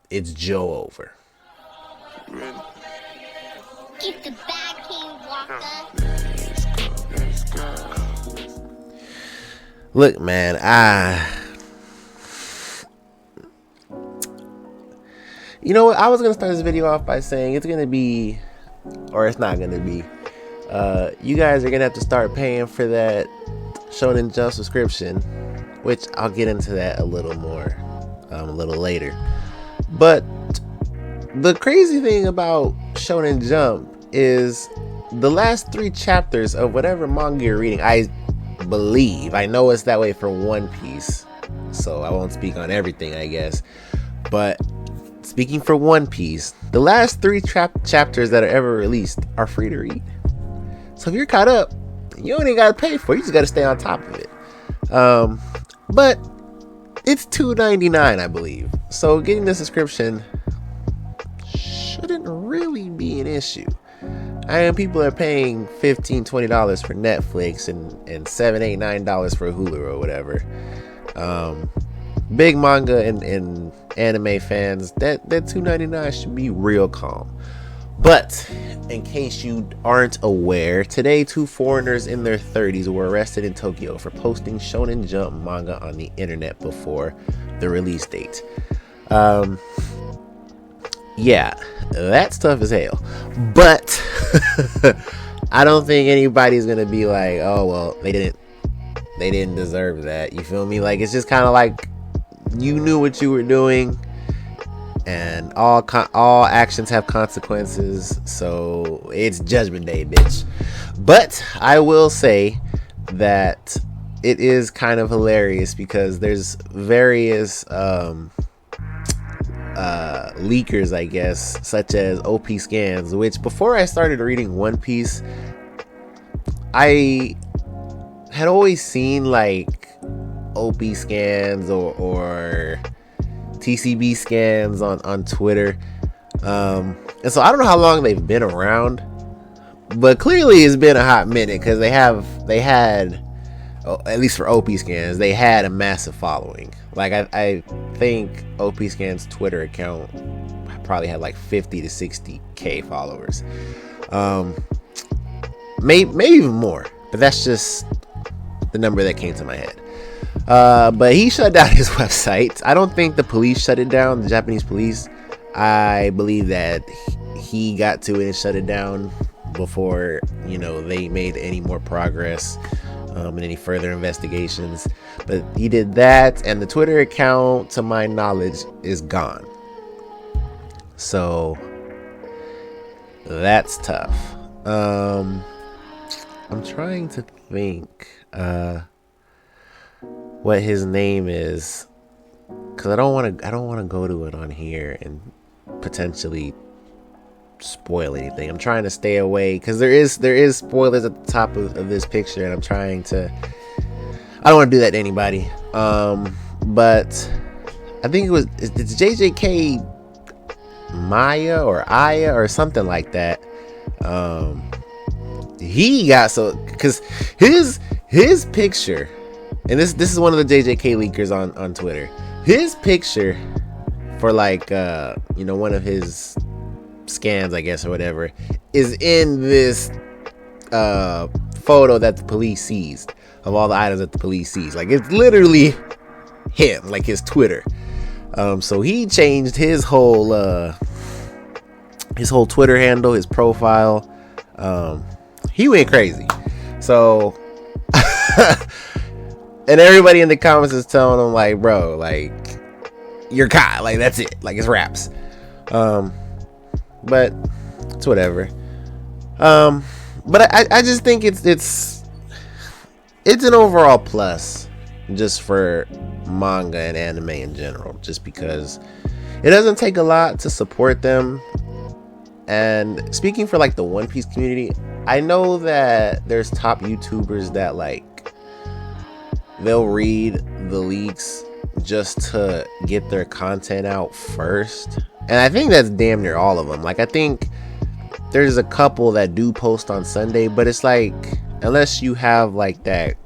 it's Joe over. Get the bag, King Walker. Look, man, you know what? I was gonna start this video off by saying it's gonna be, or it's not gonna be. You guys are gonna have to start paying for that Shonen Jump subscription, which I'll get into that a little more, a little later. But the crazy thing about Shonen Jump is the last 3 chapters of whatever manga you're reading. I know it's that way for One Piece, so I won't speak on everything, I guess. But speaking for One Piece, the last 3 chapters that are ever released are free to read. So if you're caught up, you don't even gotta pay for it. You just gotta stay on top of it. But it's $2.99, I believe. So getting the subscription shouldn't really be an issue. People are paying $15, $20 for Netflix and $7, $8, $9 for Hulu or whatever. Big manga and anime fans, that $2.99 should be real calm. But in case you aren't aware, today 2 foreigners in their 30s were arrested in Tokyo for posting Shonen Jump manga on the internet before the release date. Yeah, that's tough as hell. But I don't think anybody's gonna be like, oh well, they didn't deserve that. You feel me? Like, it's just kind of like you knew what you were doing, and all actions have consequences. So it's Judgment Day, bitch. But I will say that it is kind of hilarious because there's various leakers, I guess, such as OP Scans, which before I started reading One Piece, I had always seen like OP Scans or TCB Scans on Twitter. And so I don't know how long they've been around, but clearly it's been a hot minute because they had, at least for OP Scans, they had a massive following. Like I think OP Scans Twitter account probably had like 50 to 60k followers. Maybe even more, but that's just the number that came to my head. But he shut down his website. I don't think the police shut it down, the Japanese police. I believe that he got to it and shut it down before, they made any more progress and any further investigations. But he did that, and the Twitter account, to my knowledge, is gone. So that's tough. I'm trying to think what his name is, because I don't want to go to it on here and potentially spoil anything. I'm trying to stay away because there is spoilers at the top of this picture, and I don't want to do that to anybody. But I think it's JJK Maya or Aya or something like that. He got because his picture, and this is one of the JJK leakers on Twitter. His picture for one of his scans, I guess, or whatever, is in this photo that the police seized, of all the items that the police seized. Like, it's literally him, like his Twitter. So he changed his whole Twitter handle, his profile. He went crazy. So and everybody in the comments is telling him, like, bro, like, you're caught, like, that's it, like, it's wraps. But it's whatever. But I just think it's an overall plus just for manga and anime in general, just because it doesn't take a lot to support them. And speaking for like the One Piece community, I know that there's top YouTubers that like they'll read the leaks just to get their content out first. And I think that's damn near all of them. Like, I think there's a couple that do post on Sunday, but it's like, unless you have like that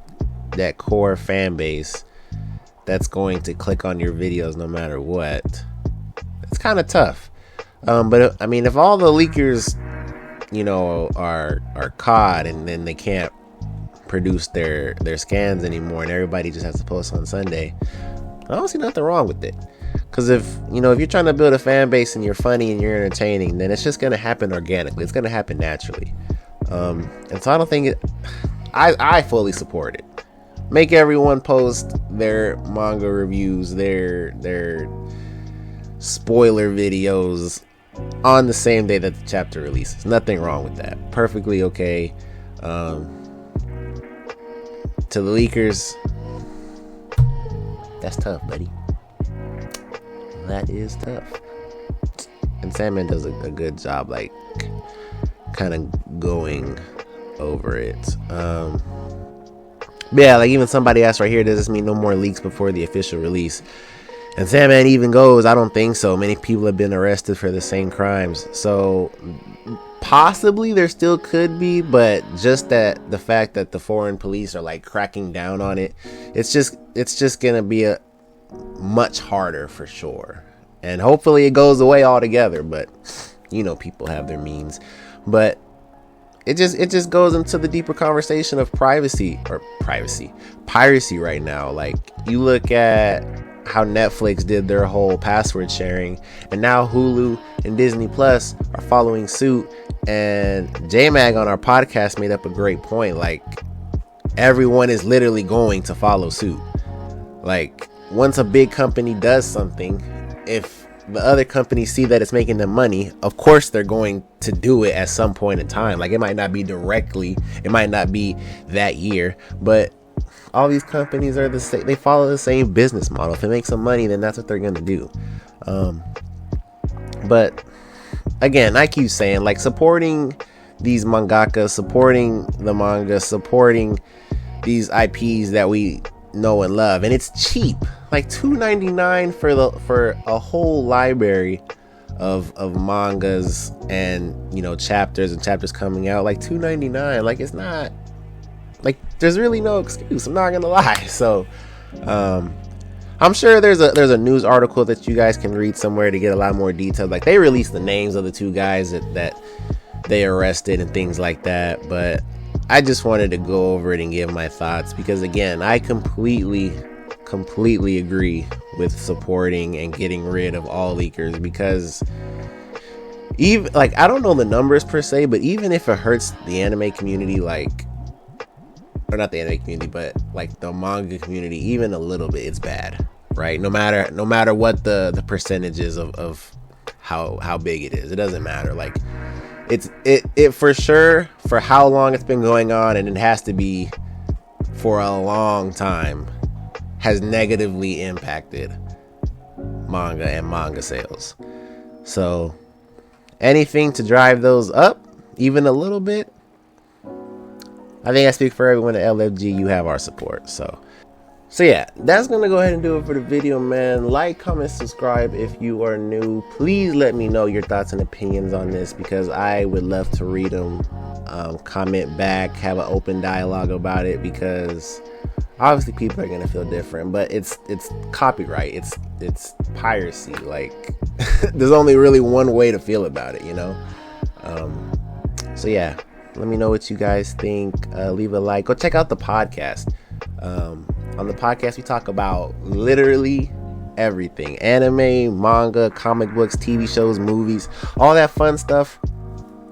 core fan base that's going to click on your videos no matter what, it's kind of tough. But I mean, if all the leakers, are caught and then they can't produce their scans anymore, and everybody just has to post on Sunday, I don't see nothing wrong with it. Because if you're trying to build a fan base and you're funny and you're entertaining, then it's just gonna happen organically. It's gonna happen naturally. And so I don't think I fully support it. Make everyone post their manga reviews, their spoiler videos on the same day that the chapter releases. Nothing wrong with that. Perfectly okay. To the leakers, that's tough, buddy. That is tough. And Sandman does a good job, like, kind of going over it. Yeah, like, even somebody asked right here, does this mean no more leaks before the official release? And Sandman even goes, I don't think so. Many people have been arrested for the same crimes. So possibly there still could be, but just that the fact that the foreign police are like cracking down on it, it's just gonna be a much harder for sure. And hopefully it goes away altogether, but people have their means. But it just goes into the deeper conversation of piracy right now. Like, you look at how Netflix did their whole password sharing, and now Hulu and Disney Plus are following suit. And J-Mag on our podcast made up a great point. Like, everyone is literally going to follow suit. Like, once a big company does something, if the other companies see that it's making them money, of course they're going to do it at some point in time. Like, it might not be directly, it might not be that year, but all these companies are the same. They follow the same business model. If it makes some money, then that's what they're going to do. But again, I keep saying, like, supporting these mangakas, supporting the manga, supporting these IPs that we know and love, and it's cheap. Like $2.99 for a whole library of mangas and chapters coming out. Like $2.99. Like, it's not, like, there's really no excuse. I'm not gonna lie. So I'm sure there's a news article that you guys can read somewhere to get a lot more details. Like, they released the names of the two guys that they arrested and things like that. But I just wanted to go over it and give my thoughts, because again, I completely agree with supporting and getting rid of all leakers, because even, like, I don't know the numbers per se, but even if it hurts the anime community, like, or not the anime community, but like the manga community, even a little bit, it's bad, right? No matter what the percentage is of how big it is, it doesn't matter. Like, it for sure, for how long it's been going on, and it has to be for a long time, has negatively impacted manga and manga sales. So anything to drive those up even a little bit, I think I speak for everyone at LFG. You have our support. So yeah, that's gonna go ahead and do it for the video, man. Like, comment, subscribe if you are new. Please let me know your thoughts and opinions on this, because I would love to read them. Comment back, have an open dialogue about it, because obviously people are gonna feel different, but it's copyright, it's piracy. Like, there's only really one way to feel about it, so yeah, let me know what you guys think. Leave a like. Go check out the podcast. On the podcast, we talk about literally everything: anime, manga, comic books, TV shows, movies, all that fun stuff,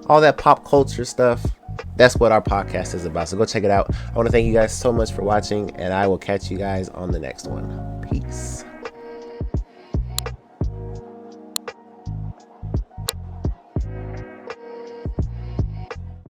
all that pop culture stuff. That's what our podcast is about. So go check it out. I want to thank you guys so much for watching, and I will catch you guys on the next one. Peace.